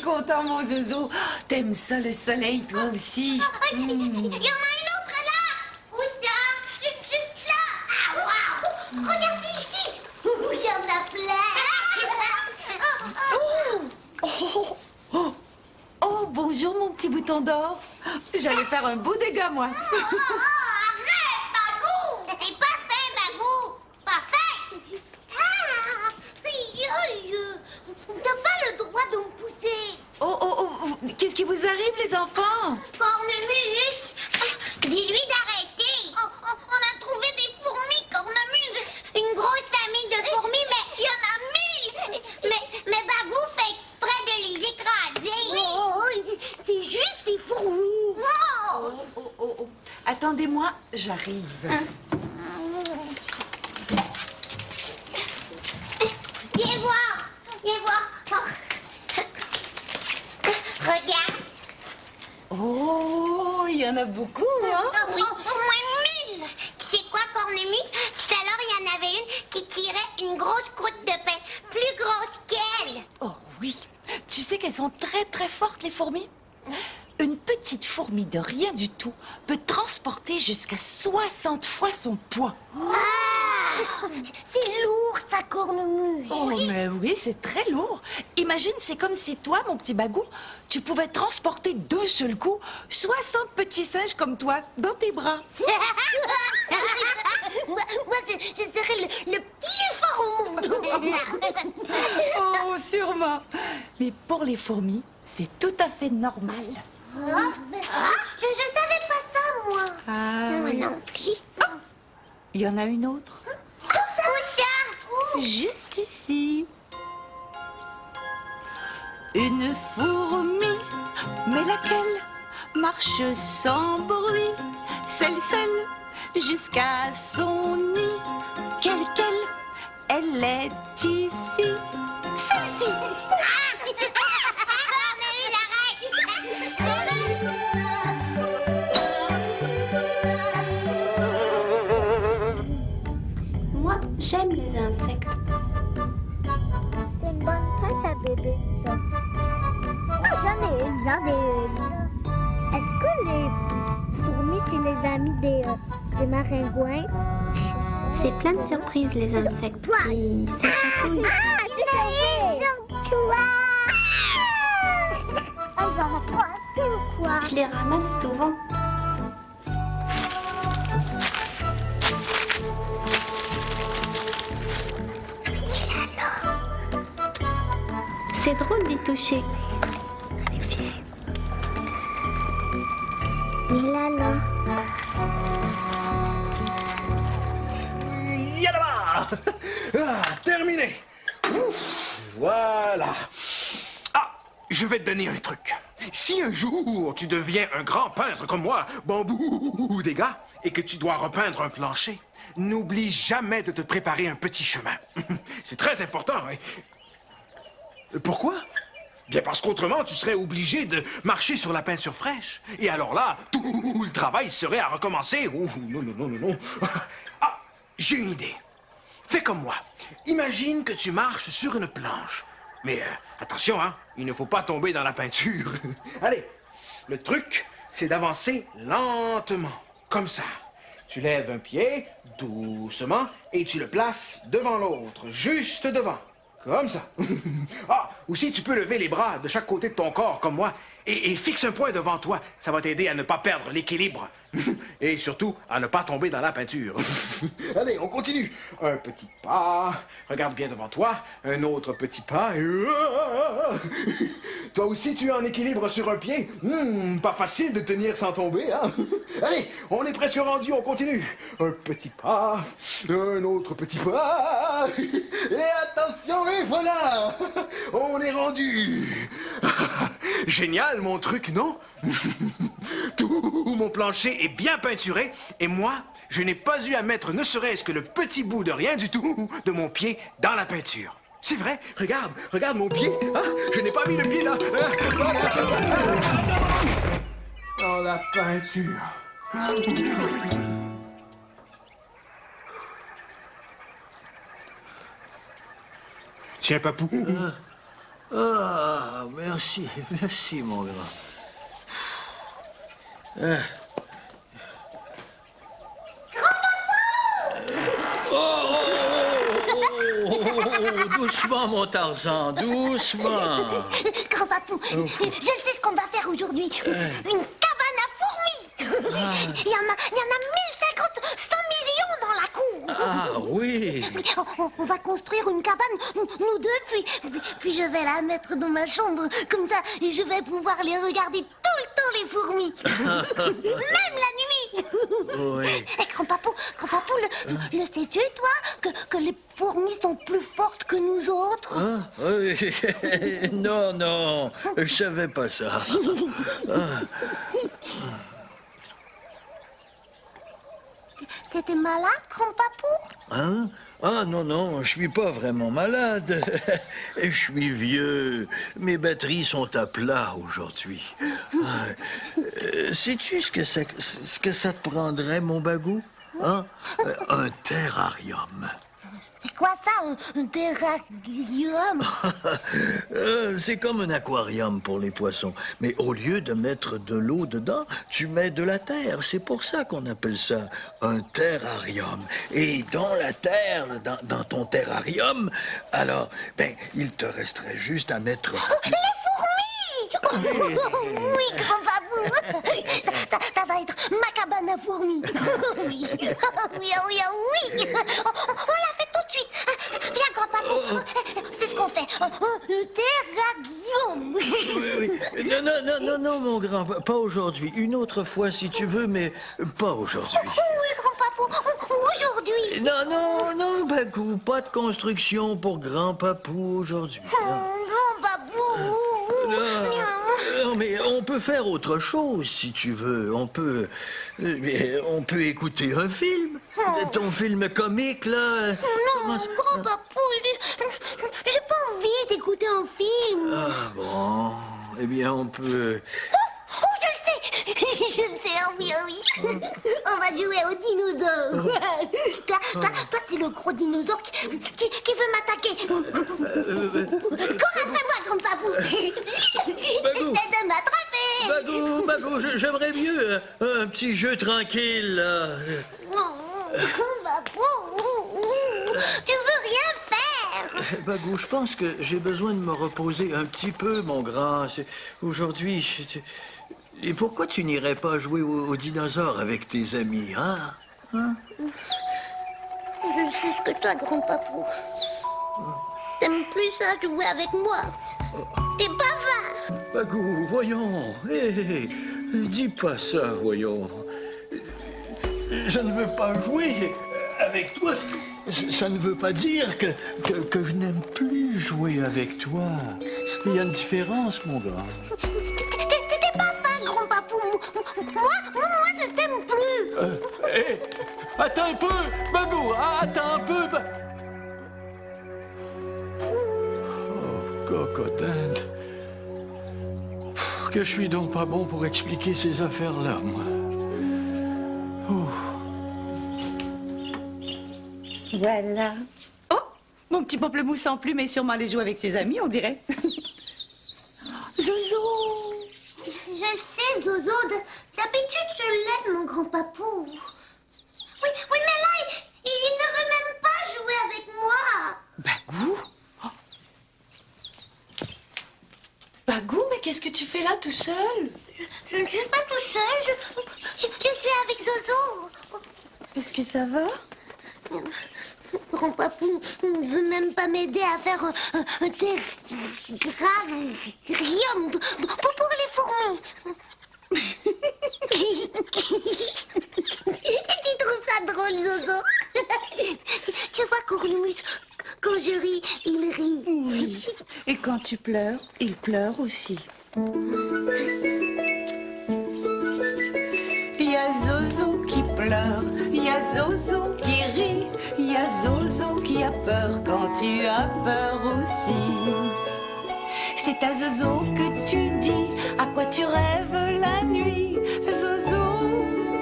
content, mon zouzou. T'aimes ça, le soleil, toi aussi? Il y en a une autre là! Où ça? Juste là! Ah, waouh! Regardez ici! Il y en a plein! Oh, oh, oh, bonjour, mon petit bouton d'or. J'allais faire un beau dégât, moi. Arrête, Bagou! C'est pas fait, Bagou! Pas fait! T'as pas le droit de me pousser! Oh, oh, oh, qu'est-ce qui vous arrive, les enfants? Cornemuse! Dis-lui d'arrêter! On a trouvé des fourmis, Cornemuse! Une grosse famille de fourmis, mais il y en a 1000! Mais Bagou fait exprès de les écraser! Oh, c'est juste des fourmis! Oh, oh, oh, oh. Attendez-moi, j'arrive. Viens voir! Viens voir! Regarde! Oh, il y en a beaucoup, hein? Oui, au moins 1000! Tu sais quoi, Cornemuse? Tout à l'heure, il y en avait une qui tirait une grosse croûte de pain, plus grosse qu'elle! Oh oui. Tu sais qu'elles sont très, très fortes, les fourmis? Une petite fourmi de rien du tout peut transporter jusqu'à 60 fois son poids. C'est lourd, ça, Cornemuse! Oh, mais oui, c'est très lourd. Imagine, c'est comme si toi, mon petit Bagou, tu pouvais transporter d'un seul coup 60 petits singes comme toi dans tes bras. Moi, je serais le plus fort au monde! Oh, sûrement. Mais pour les fourmis, c'est tout à fait normal. Je savais pas ça, moi! Ah, Moi oui. non plus! Il y en a une autre. Où ça? Juste ici. Une fourmi, mais laquelle marche sans bruit, celle seule, jusqu'à son nid. Quelle, elle est ici. Celle-ci. Moi, j'aime les insectes. C'est une bonne place à bébé, ça. J'en ai une. Est-ce que les fourmis, c'est les amis des maringouins? C'est plein de surprises, les insectes. Ils s'échatouillent. C'est toi! Ah, ils en ont pas assez ou quoi? Je les ramasse souvent. C'est drôle d'y toucher. Mais là. Yalaba! Ah, terminé! Ouf, voilà. Ah, je vais te donner un truc. Si un jour tu deviens un grand peintre comme moi, Bambou des gars, et que tu dois repeindre un plancher, n'oublie jamais de te préparer un petit chemin. C'est très important, oui. Pourquoi? Bien parce qu'autrement, tu serais obligé de marcher sur la peinture fraîche. Et alors là, tout le travail serait à recommencer. Oh, non. Ah, j'ai une idée. Fais comme moi. Imagine que tu marches sur une planche. Mais attention, hein, il ne faut pas tomber dans la peinture. Allez, le truc, c'est d'avancer lentement, comme ça. Tu lèves un pied, doucement, et tu le places devant l'autre, juste devant. Comme ça. Ah, aussi, tu peux lever les bras de chaque côté de ton corps, comme moi, et fixe un point devant toi. Ça va t'aider à ne pas perdre l'équilibre. Et surtout, à ne pas tomber dans la peinture. Allez, on continue. Un petit pas. Regarde bien devant toi. Un autre petit pas. Et... Toi aussi, tu es en équilibre sur un pied. Pas facile de tenir sans tomber, hein? Allez, on est presque rendu, on continue. Un petit pas. Un autre petit pas. Et attention, et voilà! On est rendu! Génial, mon truc, non? Tout mon plancher est bien peinturé et moi, je n'ai pas eu à mettre ne serait-ce que le petit bout de rien du tout de mon pied dans la peinture. C'est vrai, regarde mon pied. Hein? Je n'ai pas mis le pied là. Dans la peinture. Tiens, papou. Ah, merci, merci, mon grand. Doucement, mon Tarzan, doucement. Grand-papou, je sais ce qu'on va faire aujourd'hui. Une cabane à fourmis. Il y en a 1050, 100 millions dans la cour. Ah, oui. On va construire une cabane, nous deux, puis je vais la mettre dans ma chambre. Comme ça, je vais pouvoir les regarder tout le temps, les fourmis. Même la nuit. Oui. Et grand-papou, le sais-tu, toi, que les fourmis sont plus fortes que nous autres? Ah, oui. Non, non, je savais pas ça. T'étais malade, grand-papou? Hein? Ah, non, non, je suis pas vraiment malade. Je suis vieux. Mes batteries sont à plat aujourd'hui. Sais-tu ce que ça te prendrait, mon bagou? Hein? Un terrarium. C'est quoi ça, un terrarium? C'est comme un aquarium pour les poissons. Mais au lieu de mettre de l'eau dedans, tu mets de la terre. C'est pour ça qu'on appelle ça un terrarium. Et dans la terre, dans ton terrarium, alors, ben, il te resterait juste à mettre... Les fourmis! Oui, grand-papou. Ça va être ma cabane à fourmis. Oui, oui. On l'a fait tout de suite. Viens, grand-papou. C'est ce qu'on fait. Le terrarium. Oui. Non, mon grand, pas aujourd'hui. Une autre fois, si tu veux, mais pas aujourd'hui. Oui, grand-papou. Aujourd'hui. Non, Bagou, pas de construction pour grand-papou aujourd'hui. Grand-papou. Non, mais on peut faire autre chose, si tu veux. On peut écouter un film. Ton film comique, là. Non, grand-papou, j'ai pas envie d'écouter un film. Ah bon, eh bien, on peut... Oh, je le sais. Oui. On va jouer au dinosaure. Toi, t'es le gros dinosaure qui veut m'attaquer. Cours après moi, grand-papou. Bagou. Essaie de m'attraper. Bagou, j'aimerais mieux un petit jeu tranquille, là. Grand-papou, tu veux rien faire. Bagou, je pense que j'ai besoin de me reposer un petit peu, mon grand. Aujourd'hui... Et pourquoi tu n'irais pas jouer aux dinosaures avec tes amis, hein? Je sais ce que toi, grand-papou. T'aimes plus ça jouer avec moi. T'es bavard. Bagou, voyons. Hé, dis pas ça, voyons. Je ne veux pas jouer avec toi. Ça ne veut pas dire que je n'aime plus jouer avec toi. Il y a une différence, mon grand. T'étais pas fin, grand-papou. Moi, je t'aime plus. Hé, attends un peu, Bagou, attends un peu. Oh, cocodinde. Que je suis donc pas bon pour expliquer ces affaires-là, moi. Voilà. Oh, mon petit pamplemousse en plume est sûrement allé jouer avec ses amis, on dirait. Zozo! Je sais, Zozo. D'habitude, je l'aime, mon grand-papou. Oui, mais là, il ne veut même pas jouer avec moi. Bagou? Oh. Bagou, mais qu'est-ce que tu fais là tout seul? Je ne suis pas tout seul. Je suis avec Zozo. Est-ce que ça va? Grand-papou ne veut même pas m'aider à faire un terrarium pour les fourmis. Tu trouves ça drôle, Zozo? Tu vois, Cornemuse, quand je ris, il rit. Oui. Et quand tu pleures, il pleure aussi. Il y a Zozo qui pleure, il y a Zozo qui rit, il y a Zozo qui a peur quand tu as peur aussi. C'est à Zozo que tu dis à quoi tu rêves la nuit. Zozo,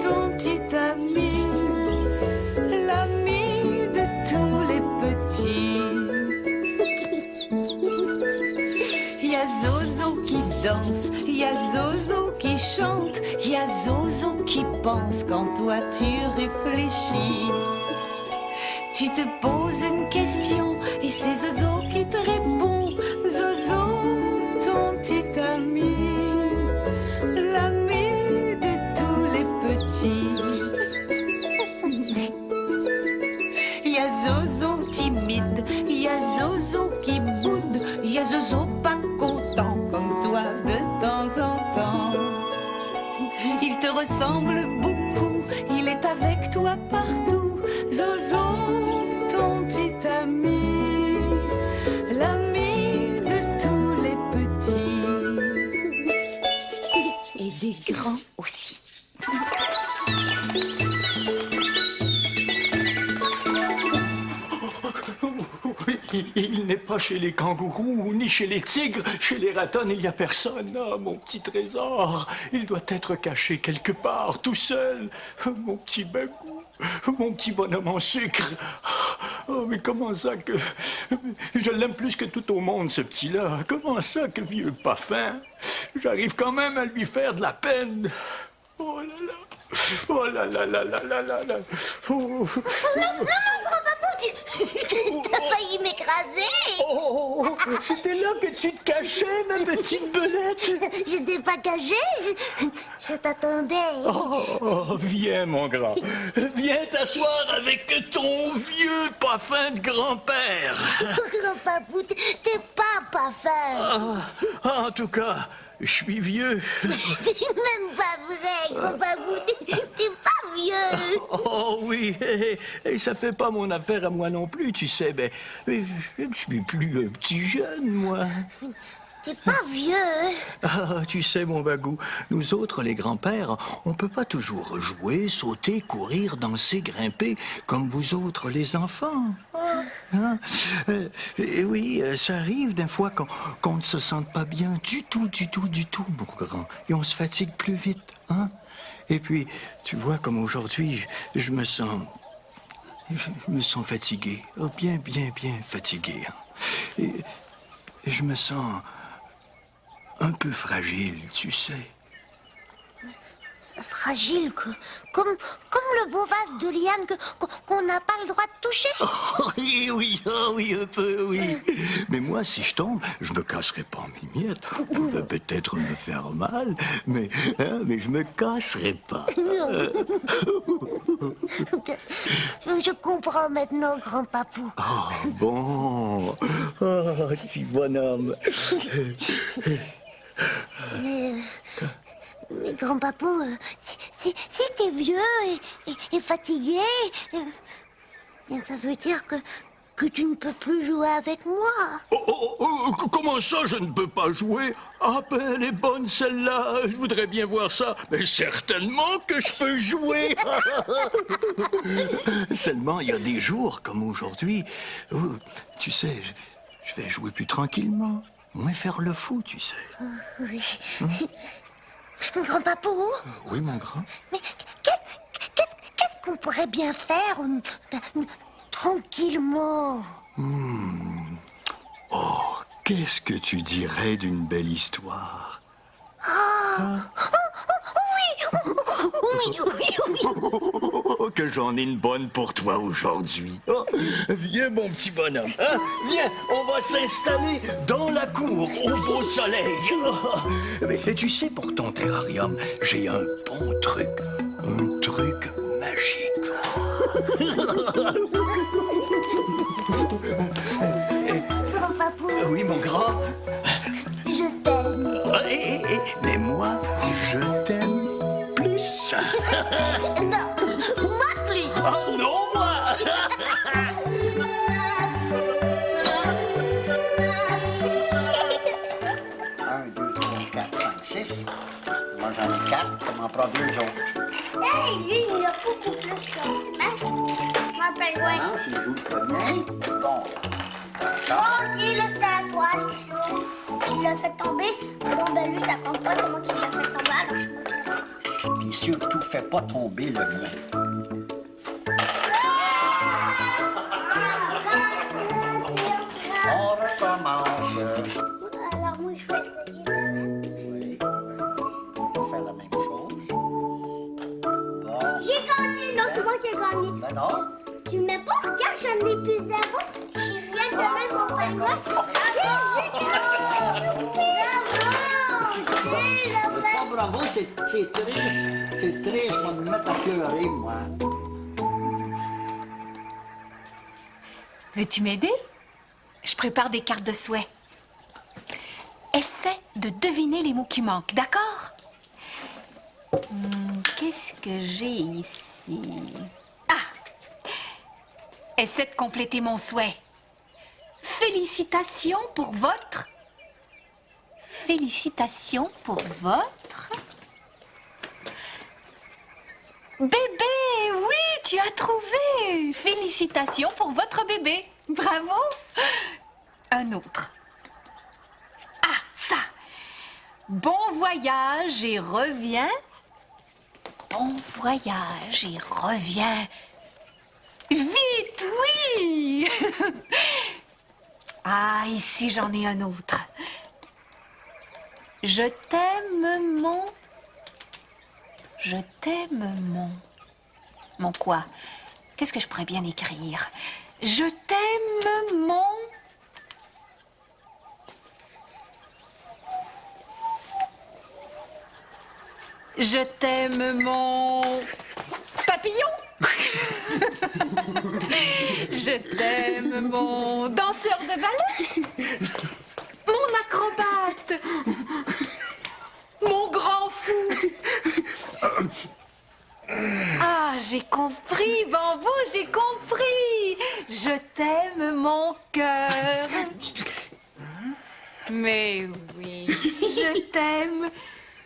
ton petit ami, l'ami de tous les petits. Il y a Zozo qui danse, il y a Zozo qui chante, il y a Zozo qui pense quand toi tu réfléchis. Tu te poses une question et c'est Zozo qui te répond. Zozo, ton petit ami, l'ami de tous les petits. Il y a Zozo timide, il y a Zozo qui boude, il y a Zozo pas content comme toi de temps en temps. Il te ressemble beaucoup, il est avec toi partout. Zozo, ton petit ami, l'ami de tous les petits et des grands aussi. Il n'est pas chez les kangourous, ni chez les tigres. Chez les ratons, il n'y a personne. Ah, mon petit trésor, il doit être caché quelque part, tout seul. Mon petit Bagou, mon petit bonhomme en sucre. Oh, mais comment ça que... Je l'aime plus que tout au monde, ce petit-là. Comment ça que vieux pas fin? J'arrive quand même à lui faire de la peine. Oh là là. Oh là là là là là là là. Oh. Non, grand-papou, t'as failli m'écraser. Oh, c'était là que tu te cachais, ma petite belette. Je t'ai pas caché, je t'attendais. Oh, viens, mon grand. Viens t'asseoir avec ton vieux pas fin de grand-père. Grand-papou, t'es pas fin. En tout cas, je suis vieux. C'est même pas vrai, grand-papou, t'es pas vieux. Oh oui, et ça fait pas mon affaire à moi non plus, tu sais. Mais je suis plus un petit jeune, moi. T'es pas vieux. Ah, tu sais, mon Bagou, nous autres, les grands-pères, on peut pas toujours jouer, sauter, courir, danser, grimper, comme vous autres, les enfants. Hein? Et oui, ça arrive des fois qu'on ne se sente pas bien du tout, mon grand. Et on se fatigue plus vite, hein? Et puis, tu vois, comme aujourd'hui, je me sens fatigué. Oh, bien fatigué. Hein? Et je me sens un peu fragile, tu sais. Fragile, comme le beau vase de liane qu'on n'a pas le droit de toucher. Oui, un peu, oui. Mais moi, si je tombe, je me casserai pas en mille miettes. Je vais peut-être me faire mal, mais je me casserai pas. Je comprends maintenant, grand-papou. Oh, bon. Oh, petit bonhomme. Mais grand-papou, si t'es vieux et fatigué, ça veut dire que tu ne peux plus jouer avec moi. Comment ça, je ne peux pas jouer? Ah ben, elle est bonne, celle-là. Je voudrais bien voir ça. Mais certainement que je peux jouer. Seulement, il y a des jours, comme aujourd'hui, où, tu sais, je vais jouer plus tranquillement. Moins faire le fou, tu sais. Oui. Grand-papou? Oui, mon grand. Mais qu'est-ce qu'on pourrait bien faire tranquillement? Oh, qu'est-ce que tu dirais d'une belle histoire? Oui. Oh, que j'en ai une bonne pour toi aujourd'hui. Oh, viens, mon petit bonhomme. Hein? Viens, on va s'installer dans la cour au beau soleil. Oh, mais tu sais, pour ton terrarium, j'ai un bon truc. Un truc magique. Grand-papou, Oui, mon grand. je t'aime. Mais moi, je t'aime plus. Non, moi plus. Oh non, moi. 1, 2, 3, 4, 5, 6. Moi, j'en ai 4. Ça m'en prend 2 autres. Hey, lui, il a beaucoup plus que moi. Je m'appelle Wayne. Non, s'il joue le premier. Bon. Ok, là, c'était à toi, Alicia. Tu l'as fait tomber. Bon, ben lui, ça compte pas. C'est moi qui l'ai fait tomber, alors c'est moi qui l'ai fait. Puis surtout, fais pas tomber le mien. On recommence. Alors moi, je vais essayer de mettre. Oui. On va faire la même chose. Bon. J'ai gagné! Non, c'est moi qui ai gagné. Ben non. Tu le mets pas? Regarde, j'en ai plus 0. Je viens de mettre mon pingouin. J'ai gagné! Bravo! Pas bravo, c'est triste. C'est triste, moi, de me mettre à pleurer, moi. Veux-tu m'aider? Je prépare des cartes de souhait. Essaie de deviner les mots qui manquent, d'accord? Qu'est-ce que j'ai ici? Ah! Essaie de compléter mon souhait. Félicitations pour votre... Félicitations pour votre... Bébé! Oui, tu as trouvé! Félicitations pour votre bébé. Bravo! Un autre. Ah, ça! Bon voyage et reviens. Bon voyage et reviens. Vite, oui! Ah, ici, j'en ai un autre. Je t'aime, mon... Je t'aime, mon... Mon quoi? Qu'est-ce que je pourrais bien écrire? Je t'aime, mon... Je t'aime, mon... Papillon? Je t'aime, mon danseur de ballet? Mon acrobate? Mon grand fou? Ah, j'ai compris, Bambou, j'ai compris. Je t'aime, mon cœur. Mais oui, je t'aime,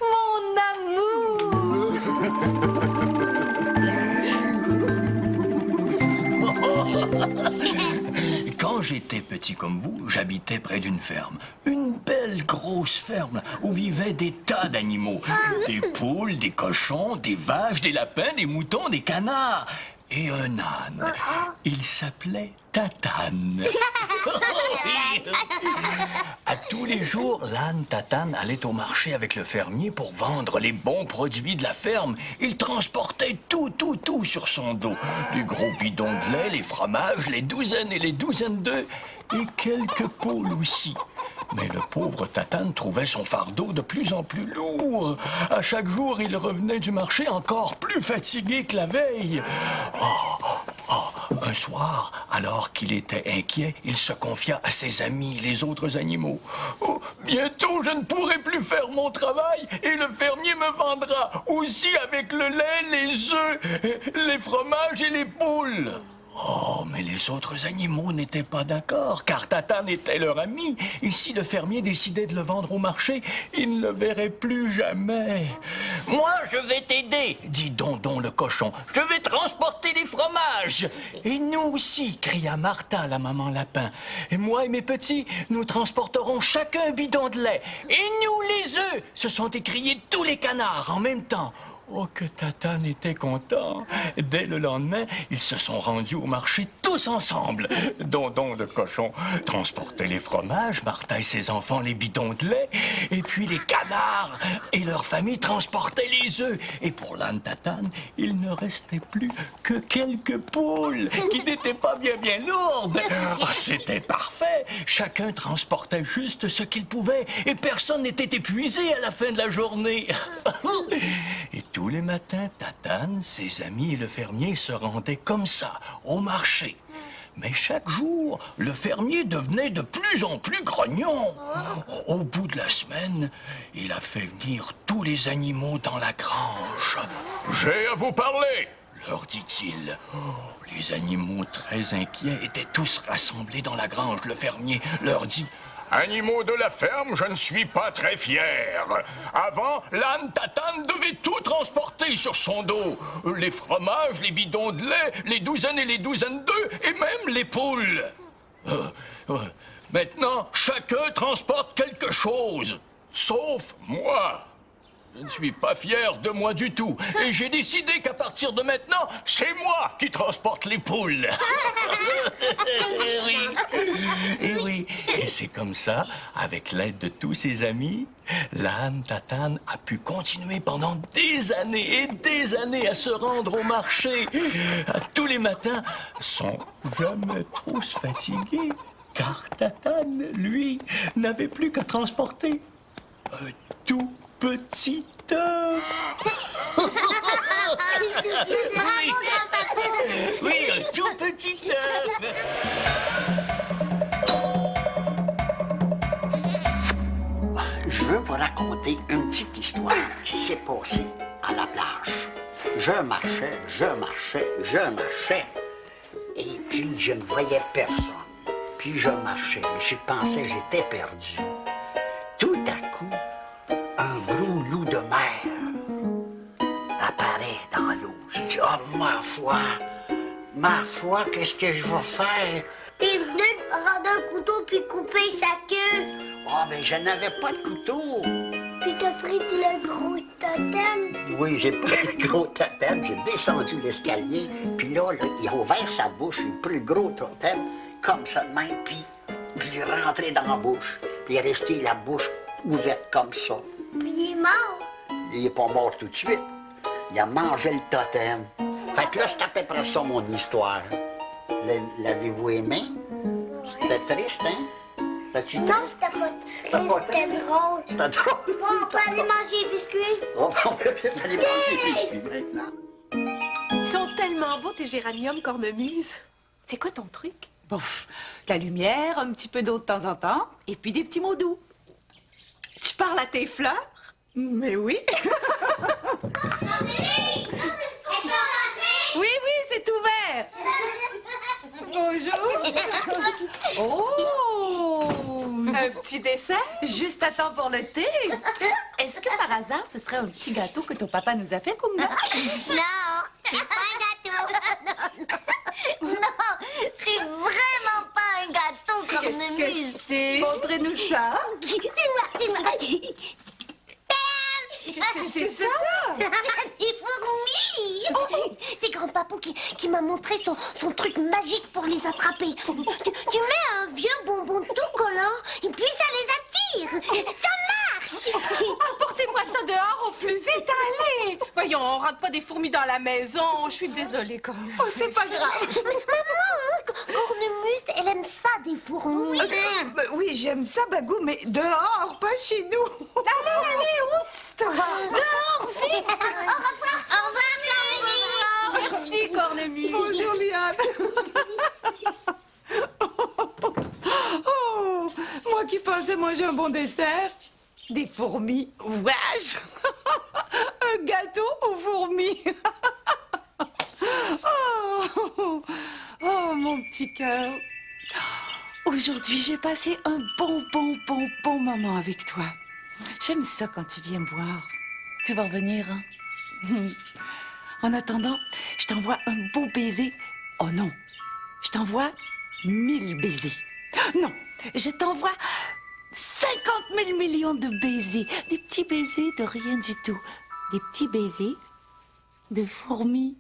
mon amour. Quand j'étais petit comme vous, j'habitais près d'une ferme. Une belle grosse ferme où vivaient des tas d'animaux. Des poules, des cochons, des vaches, des lapins, des moutons, des canards. Et un âne. Il s'appelait Tatane. À tous les jours, l'âne Tatane allait au marché avec le fermier pour vendre les bons produits de la ferme. Il transportait tout sur son dos. Du gros bidons de lait, les fromages, les douzaines et les douzaines d'œufs, et quelques poules aussi. Mais le pauvre Tatane trouvait son fardeau de plus en plus lourd. À chaque jour, il revenait du marché encore plus fatigué que la veille. Un soir, alors qu'il était inquiet, il se confia à ses amis, les autres animaux. Oh, bientôt, je ne pourrai plus faire mon travail et le fermier me vendra aussi avec le lait, les œufs, les fromages et les poules. Oh, mais les autres animaux n'étaient pas d'accord, car Tatane était leur ami. Et si le fermier décidait de le vendre au marché, il ne le verrait plus jamais. « Moi, je vais t'aider, dit Dondon le cochon. Je vais transporter les fromages. »« Et nous aussi, cria Martha, la maman lapin. Et moi et mes petits, nous transporterons chacun un bidon de lait. Et nous, les œufs !» se sont écriés tous les canards en même temps. Oh, que Tatane était content. Dès le lendemain, ils se sont rendus au marché tous ensemble. Dondon le cochon transportait les fromages, Martha et ses enfants les bidons de lait, et puis les canards et leurs familles transportaient les œufs. Et pour l'âne Tatane, il ne restait plus que quelques poules qui n'étaient pas bien lourdes. Oh, c'était parfait. Chacun transportait juste ce qu'il pouvait et personne n'était épuisé à la fin de la journée. Et tous les matins, Tatane, ses amis et le fermier se rendaient comme ça, au marché. Mais chaque jour, le fermier devenait de plus en plus grognon. Au bout de la semaine, il a fait venir tous les animaux dans la grange. « J'ai à vous parler !» leur dit-il. Les animaux, très inquiets, étaient tous rassemblés dans la grange. Le fermier leur dit: « Animaux de la ferme, je ne suis pas très fier. Avant, l'âne Tatane devait tout transporter sur son dos. Les fromages, les bidons de lait, les douzaines et les douzaines d'œufs, et même les poules. Maintenant, chacun transporte quelque chose, sauf moi. Je ne suis pas fier de moi du tout. Et j'ai décidé qu'à partir de maintenant, c'est moi qui transporte les poules. Oui. Et oui. Et c'est comme ça, avec l'aide de tous ses amis, l'âne Tatane a pu continuer pendant des années et des années à se rendre au marché. Tous les matins, sans jamais trop se fatiguer. Car Tatane, lui, n'avait plus qu'à transporter un tout petit œuf. Oui, un tout petit œuf. Je veux vous raconter une petite histoire qui s'est passée à la plage. Je marchais, et puis je ne voyais personne. Puis je marchais, je pensais que j'étais perdu. Tout à coup, un gros loup de mer apparaît dans l'eau. Je dis, oh, ma foi, qu'est-ce que je vais faire? T'es venu prendre un couteau puis couper sa queue. Oh, mais je n'avais pas de couteau. Puis t'as pris le gros totem. Oui, j'ai pris le gros totem, j'ai descendu l'escalier, puis là, il a ouvert sa bouche, il a pris le gros totem, comme ça de même, puis il est rentré dans la bouche. Puis il est resté la bouche ouverte comme ça. Puis il est mort. Il n'est pas mort tout de suite. Il a mangé le totem. Fait que là, c'est à peu près ça, mon histoire. L'avez-vous aimé? C'était triste, hein? C'était-tu Non, triste? c'était pas triste, c'était drôle. C'était drôle. Bon, on peut aller manger les biscuits. On peut peut-être aller manger des biscuits maintenant. Ils sont tellement beaux, tes géraniums cornemuse. C'est quoi ton truc? Bouf, la lumière, un petit peu d'eau de temps en temps, et puis des petits mots doux. Tu parles à tes fleurs? Mais oui. Oui, c'est ouvert. Bonjour. Oh. Un petit dessert? Juste à temps pour le thé. Est-ce que par hasard, ce serait un petit gâteau que ton papa nous a fait, Kumba? Non, c'est pas un gâteau. Non, c'est vraiment pas un gâteau, cornemuse. C'est... Montrez-nous ça. C'est moi. Qu'est-ce que c'est ça? Des fourmis. C'est grand-papou qui m'a montré son truc magique pour les attraper. Tu mets un vieux bonbon tout collant et puis ça les attire. Ça marche. Apportez-moi ça dehors au plus vite, allez! Voyons, on rentre pas des fourmis dans la maison. Je suis désolée, Cornemuse. Oh, c'est pas grave. Maman, Cornemuse, elle aime ça, des fourmis. Oui, j'aime ça, Bagou, mais dehors, pas chez nous. Allez, oust! Dehors, vite. Au revoir, Merci, Cornemuse. Bonjour, Liane. Oh, moi qui pensais manger un bon dessert. Des fourmis. Wesh. Un gâteau aux fourmis. Oh, mon petit cœur. Aujourd'hui, j'ai passé un bon moment avec toi. J'aime ça quand tu viens me voir. Tu vas revenir, hein? En attendant, je t'envoie un beau baiser. Oh non, je t'envoie 1000 baisers. Non, je t'envoie 50 000 millions de baisers. Des petits baisers de rien du tout. Des petits baisers de fourmis.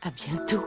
À bientôt.